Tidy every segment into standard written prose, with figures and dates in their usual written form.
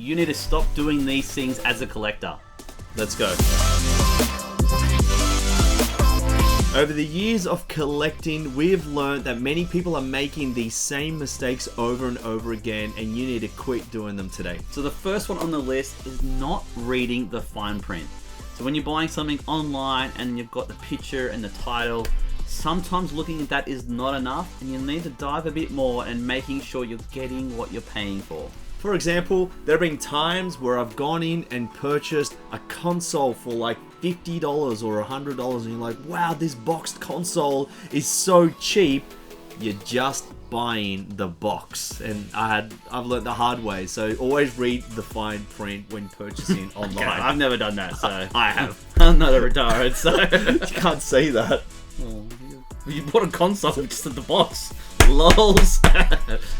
You need to stop doing these things as a collector. Let's go. Over the years of collecting, we've learned that many people are making these same mistakes over and over again, and you need to quit doing them today. So the first one on the list is not reading the fine print. So when you're buying something online and you've got the picture and the title, sometimes looking at that is not enough, and you need to dive a bit more and making sure you're getting what you're paying for. For example, there have been times where I've gone in and purchased a console for like $50 or $100, and you're like, wow, this boxed console is so cheap. You're just buying the box, and I've learned the hard way. So always read the fine print when purchasing online. Okay, I've never done that, so I have. I'm not a retard, so You can't say that. Oh, you bought a console just at the box. Lols.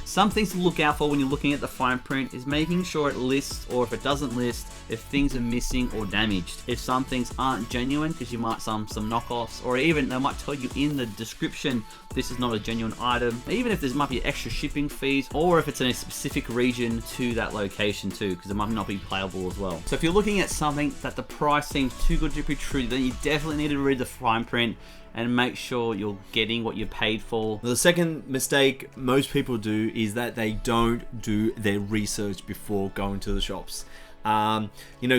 Some things to look out for when you're looking at the fine print is making sure it lists, or if it doesn't list, if things are missing or damaged. If some things aren't genuine, because you might some knockoffs, or even they might tell you in the description this is not a genuine item. Even if there might be extra shipping fees, or if it's in a specific region to that location too, because it might not be playable as well. So if you're looking at something that the price seems too good to be true, then you definitely need to read the fine print and make sure you're getting what you paid for. The second mistake most people do is that they don't do their research before going to the shops.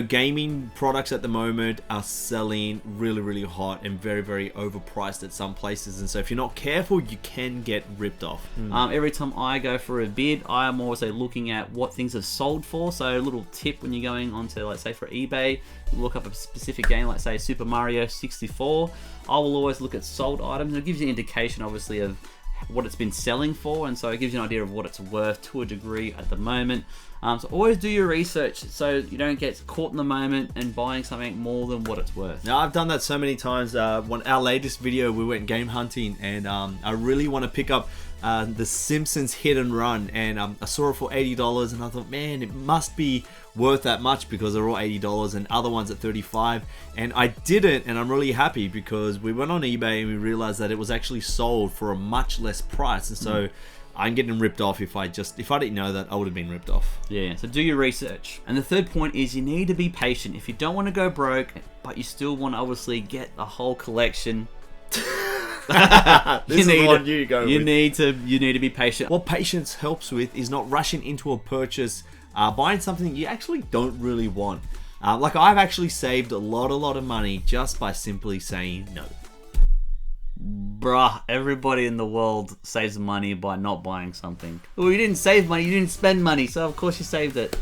Gaming products at the moment are selling really hot and very overpriced at some places, and so if you're not careful, you can get ripped off. Every time I go for a bid, I am always looking at what things have sold for. So a little tip when you're going onto, like, say for eBay, look up a specific game, like say Super Mario 64. I will always look at sold items. It gives you an indication, obviously, of what it's been selling for, and so it gives you an idea of what it's worth to a degree at the moment. So always do your research so you don't get caught in the moment and buying something more than what it's worth. Now, I've done that so many times. Our latest video, we went game hunting, and I really want to pick up the Simpsons Hit and Run, and I saw it for $80, and I thought, man, it must be worth that much because they're all $80 and other ones at $35, and I didn't, and I'm really happy because we went on eBay and we realized that it was actually sold for a much less price, and so I'm getting ripped off. If I didn't know that, I would have been ripped off. Yeah, so do your research. And the third point is you need to be patient. If you don't want to go broke, but you still want to obviously get the whole collection, This is one you go with. You need to be patient. What patience helps with is not rushing into a purchase, buying something you actually don't really want. Like, I've actually saved a lot of money just by simply saying no. Bruh, everybody in the world saves money by not buying something. Well, you didn't save money, you didn't spend money, so of course you saved it.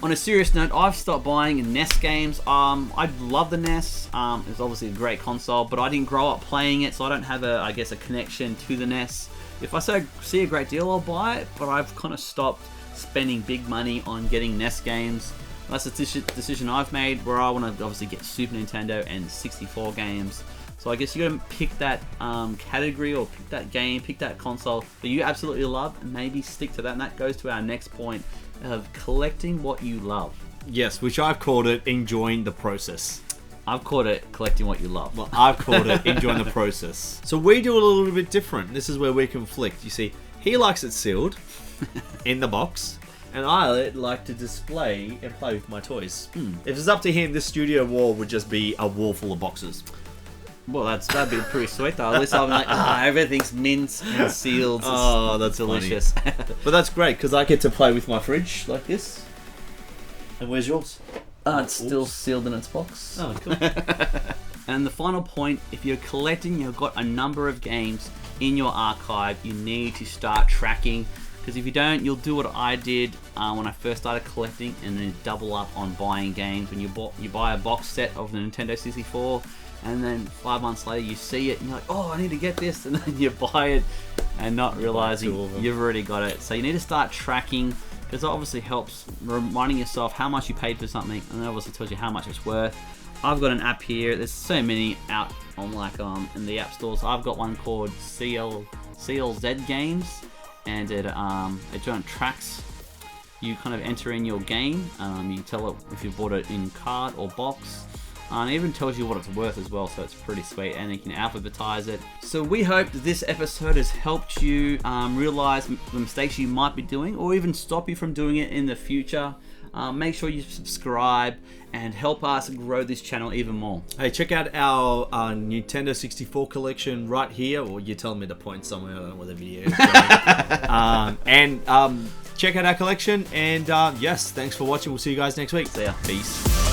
On a serious note, I've stopped buying NES games. I love the NES. It's obviously a great console, but I didn't grow up playing it, so I don't have a connection to the NES. If I see a great deal, I'll buy it, but I've kind of stopped spending big money on getting NES games. That's a decision I've made, where I want to obviously get Super Nintendo and 64 games. So I guess you gotta pick that category, or pick that game, pick that console that you absolutely love, and maybe stick to that. And that goes to our next point of collecting what you love. Yes, which I've called it enjoying the process. I've called it collecting what you love. Well, I've called it enjoying the process. So we do it a little bit different. This is where we conflict. You see, he likes it sealed in the box, and I like to display and play with my toys. If it's up to him, this studio wall would just be a wall full of boxes. Well, that'd be pretty sweet though. At least I'm like, everything's mint and sealed. Oh, that's delicious. But that's great because I get to play with my fridge like this. And where's yours? It's still sealed in its box. Oh, cool. And the final point, if you're collecting, you've got a number of games in your archive, you need to start tracking. Because if you don't, you'll do what I did when I first started collecting, and then double up on buying games. When you buy a box set of the Nintendo 64, and then 5 months later you see it and you're like, oh, I need to get this, and then you buy it and not realizing you've already got it. So you need to start tracking, because it obviously helps reminding yourself how much you paid for something, and it obviously tells you how much it's worth. I've got an app here. There's so many out on in the app stores. I've got one called CLZ Games, and it tracks. You kind of enter in your game. You tell it if you bought it in card or box. And it even tells you what it's worth as well, so it's pretty sweet, and you can alphabetize it. So we hope that this episode has helped you realize the mistakes you might be doing, or even stop you from doing it in the future. Make sure you subscribe and help us grow this channel even more. Hey, check out our Nintendo 64 collection right here. Or you're telling me to point somewhere. I don't know where the video is going. Check out our collection. And yes, thanks for watching. We'll see you guys next week. See ya. Peace.